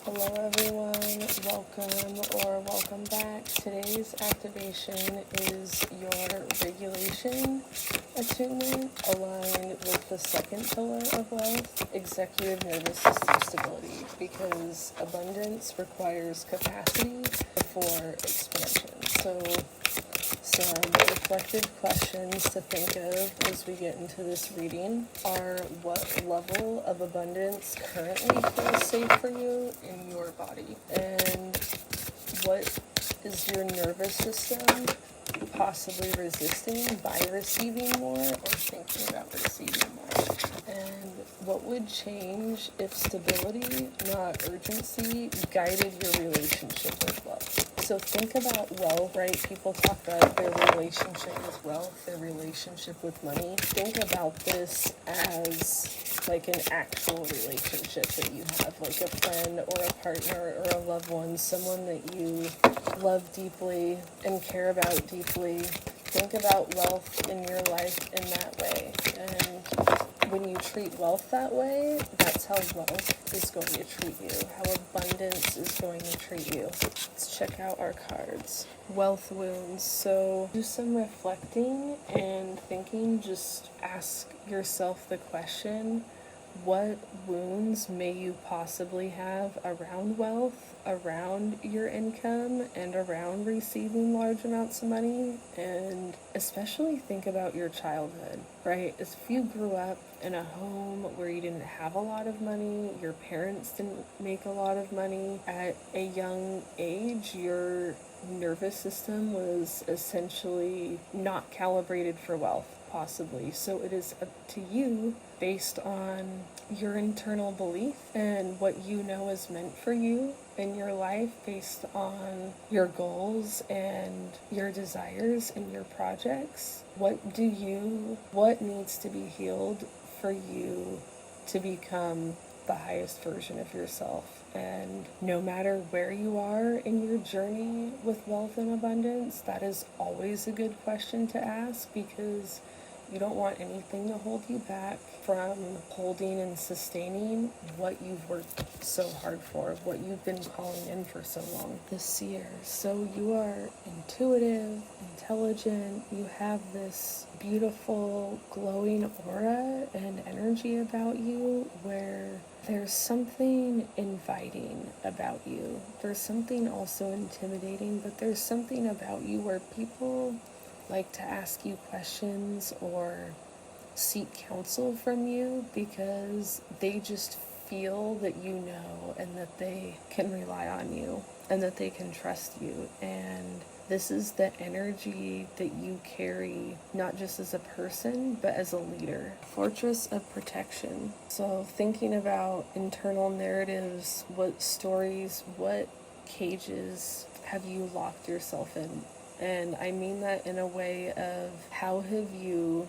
Hello everyone, welcome back. Today's activation is your regulation attunement aligned with the second pillar of wealth, executive nervous system stability, because abundance requires capacity before expansion. So some reflective questions to think of as we get into this reading are: what level of abundance currently feels safe for you in your body? And what is your nervous system possibly resisting by receiving more or thinking about receiving more? And what would change if stability, not urgency, guided your relationship with wealth? So think about wealth, right? People talk about their relationship with wealth, their relationship with money. Think about this as like an actual relationship that you have, like a friend or a partner or a loved one, someone that you love deeply and care about deeply. Think about wealth in your life in that way. And when you treat wealth that way, that's how wealth is going to treat you, how abundance is going to treat you. Let's check out our cards. Wealth wounds. So do some reflecting and thinking. Just ask yourself the question, what wounds may you possibly have around wealth, around your income, and around receiving large amounts of money? And especially think about your childhood, right? If you grew up in a home where you didn't have a lot of money, your parents didn't make a lot of money, at a young age, your nervous system was essentially not calibrated for wealth, possibly. So it is up to you, based on your internal belief and what you know is meant for you in your life, based on your goals and your desires and your projects. What needs to be healed for you to become the highest version of yourself? And no matter where you are in your journey with wealth and abundance, that is always a good question to ask, because you don't want anything to hold you back from holding and sustaining what you've worked so hard for, what you've been calling in for so long. The seer. So you are intuitive, intelligent, you have this beautiful glowing aura and energy about you where there's something inviting about you. There's something also intimidating, but there's something about you where people like to ask you questions or seek counsel from you because they just feel that you know and that they can rely on you and that they can trust you. And this is the energy that you carry, not just as a person, but as a leader. Fortress of protection. So thinking about internal narratives, what stories, what cages have you locked yourself in? And I mean that in a way of, how have you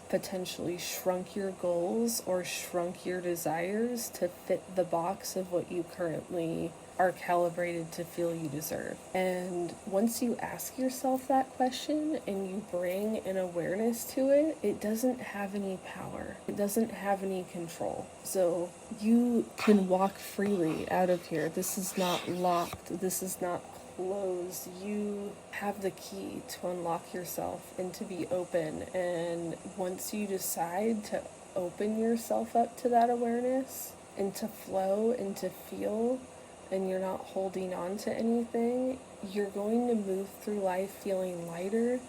potentially shrunk your goals or shrunk your desires to fit the box of what you currently are calibrated to feel you deserve? And once you ask yourself that question and you bring an awareness to it, it doesn't have any power. It doesn't have any control. So you can walk freely out of here. This is not locked. This is not closed. You have the key to unlock yourself and to be open. And once you decide to open yourself up to that awareness and to flow and to feel, and you're not holding on to anything, you're going to move through life feeling lighter,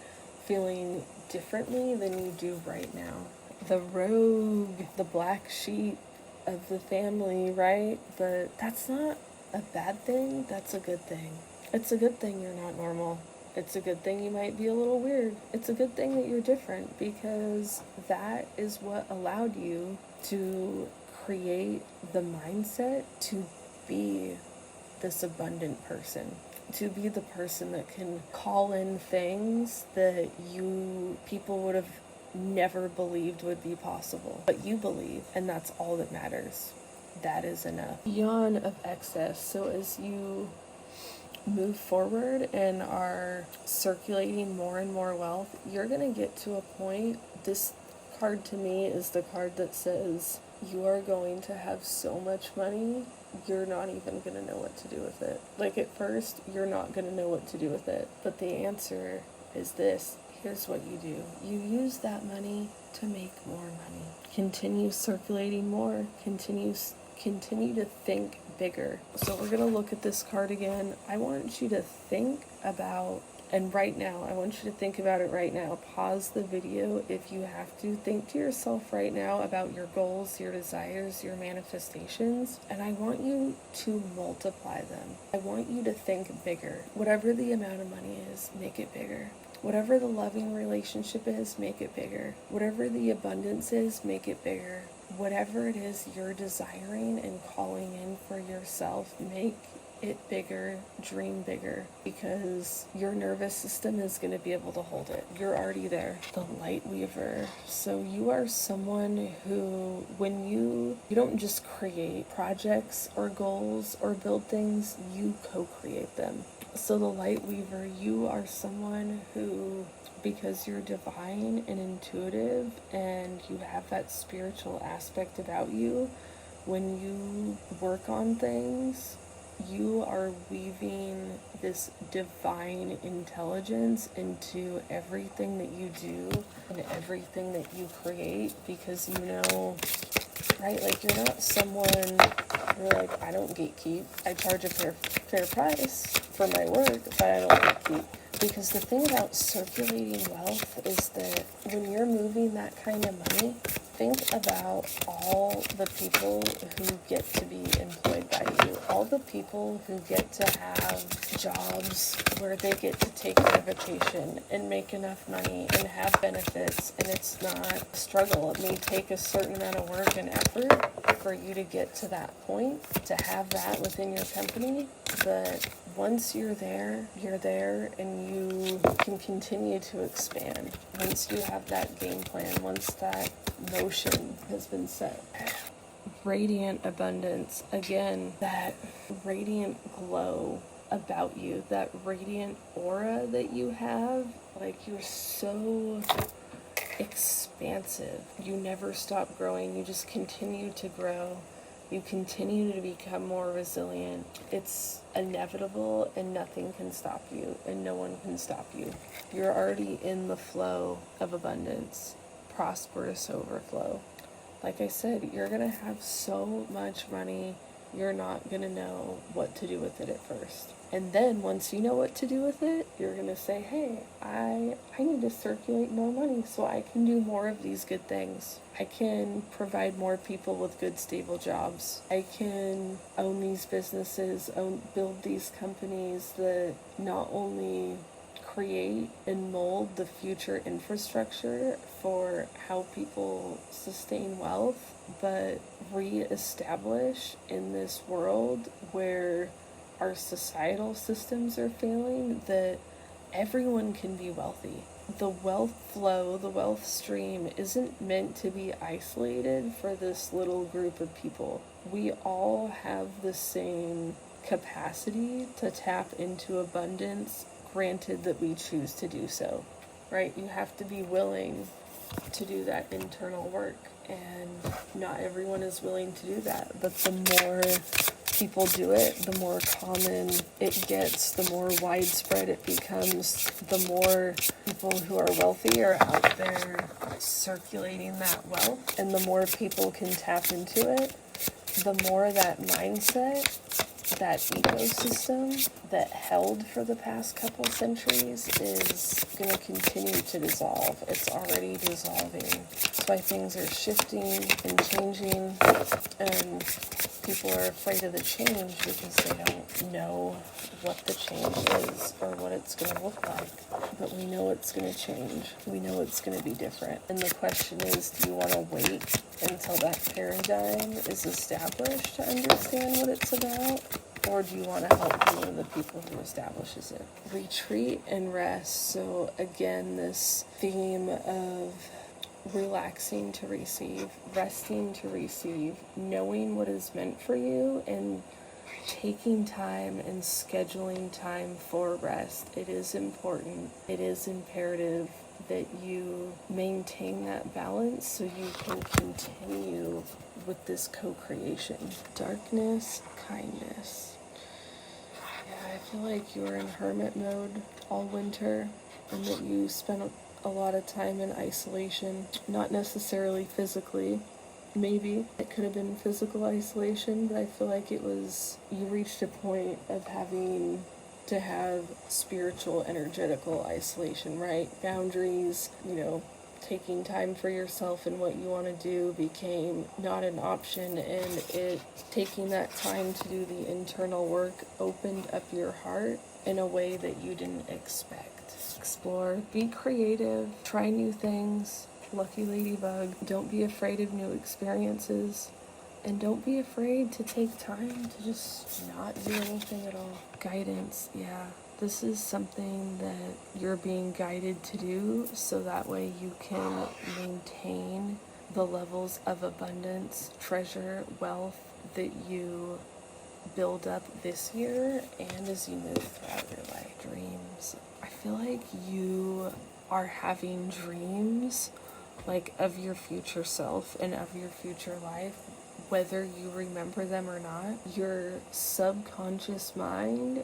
feeling differently than you do right now. The rogue, the black sheep of the family, right? But that's not a bad thing, that's a good thing. It's a good thing you're not normal. It's a good thing you might be a little weird. It's a good thing that you're different, because that is what allowed you to create the mindset to be this abundant person, to be the person that can call in things that people would have never believed would be possible. But you believe, and that's all that matters. That is enough. Beyond of excess. So as you move forward and are circulating more and more wealth, you're going to get to a point. This card to me is the card that says you are going to have so much money, you're not even going to know what to do with it. Like, at first, you're not going to know what to do with it. But the answer is this. Here's what you do. You use that money to make more money. Continue circulating more. Continue to think bigger. So we're going to look at this card again. I want you to think about, and right now, I want you to think about it right now. Pause the video if you have to. Think to yourself right now about your goals, your desires, your manifestations, and I want you to multiply them. I want you to think bigger. Whatever the amount of money is, make it bigger. Whatever the loving relationship is, make it bigger. Whatever the abundance is, make it bigger. Whatever it is you're desiring and calling in for yourself, make it bigger, dream bigger, because your nervous system is going to be able to hold it. You're already there. The light weaver. So you are someone who, when you don't just create projects or goals or build things, you co-create them. So the light weaver, you are someone who, because you're divine and intuitive and you have that spiritual aspect about you, when you work on things, you are weaving this divine intelligence into everything that you do and everything that you create, because you know, right? Like, you're not someone, you're like, I don't gatekeep. I charge a fair price for my work, but I don't gatekeep. Because the thing about circulating wealth is that when you're moving that kind of money, think about all the people who get to be employed by you, all the people who get to have jobs where they get to take their vacation and make enough money and have benefits, and it's not a struggle. It may take a certain amount of work and effort for you to get to that point, to have that within your company, but once you're there, and you can continue to expand. Once you have that game plan, once that motion has been set. Radiant abundance, again, that radiant glow about you, that radiant aura that you have, like, you're so expansive. You never stop growing, you just continue to grow. You continue to become more resilient. It's inevitable, and nothing can stop you, and no one can stop you. You're already in the flow of abundance, prosperous overflow. Like I said, you're going to have so much money, you're not going to know what to do with it at first. And then once you know what to do with it, you're going to say, hey, I need to circulate more money so I can do more of these good things. I can provide more people with good, stable jobs. I can own these businesses, build these companies that not only create and mold the future infrastructure for how people sustain wealth, but reestablish in this world where our societal systems are failing, that everyone can be wealthy. The wealth flow, the wealth stream isn't meant to be isolated for this little group of people. We all have the same capacity to tap into abundance, granted that we choose to do so, right? You have to be willing to do that internal work, and not everyone is willing to do that. But the more people do it, the more common it gets, the more widespread it becomes, the more people who are wealthy are out there circulating that wealth, and the more people can tap into it, the more that mindset, that ecosystem that held for the past couple centuries is going to continue to dissolve. It's already dissolving. That's why things are shifting and changing, and people are afraid of the change because they don't know what the change is or what it's going to look like. But we know it's going to change. We know it's going to be different. And the question is, do you want to wait until that paradigm is established to understand what it's about? Or do you want to help one of the people who establishes it? Retreat and rest. So again, this theme of relaxing to receive, resting to receive, knowing what is meant for you, and taking time and scheduling time for rest. It is important. It is imperative. that you maintain that balance so you can continue with this co-creation. Darkness, kindness. Yeah, I feel like you're in hermit mode all winter, and that you spent a lot of time in isolation, not necessarily physically. Maybe it could have been physical isolation, but I feel like it was, you reached a point of having to have spiritual, energetical isolation, right? Boundaries, taking time for yourself and what you want to do became not an option, and taking that time to do the internal work opened up your heart in a way that you didn't expect. Explore, be creative, try new things. Lucky Ladybug, don't be afraid of new experiences, and don't be afraid to take time to just not do anything at all. Guidance, yeah. This is something that you're being guided to do so that way you can maintain the levels of abundance, treasure, wealth that you build up this year and as you move throughout your life. Dreams. I feel like you are having dreams like of your future self and of your future life, whether you remember them or not. Your subconscious mind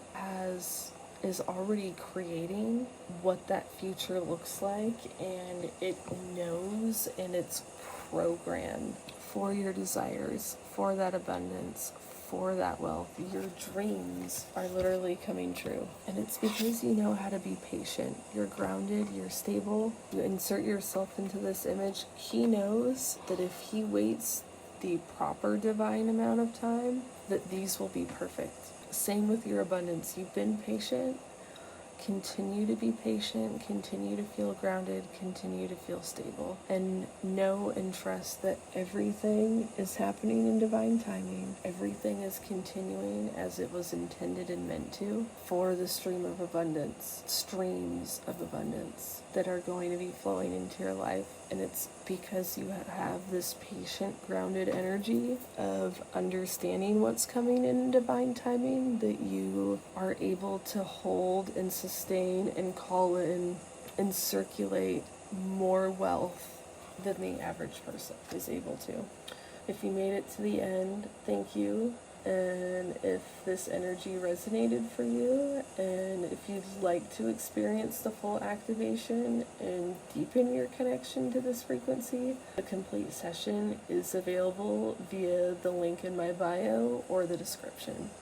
is already creating what that future looks like, and it knows, and it's programmed for your desires, for that abundance, for that wealth. Your dreams are literally coming true. And it's because you know how to be patient. You're grounded, you're stable. You insert yourself into this image. He knows that if he waits the proper divine amount of time, that these will be perfect. Same with your abundance. You've been patient. Continue to be patient, continue to feel grounded, continue to feel stable, and know and trust that everything is happening in divine timing. Everything is continuing as it was intended and meant to for the streams of abundance that are going to be flowing into your life. And it's because you have this patient, grounded energy of understanding what's coming in divine timing that you are able to hold and sustain and call in and circulate more wealth than the average person is able to. If you made it to the end, thank you. And if this energy resonated for you, and if you'd like to experience the full activation and deepen your connection to this frequency, the complete session is available via the link in my bio or the description.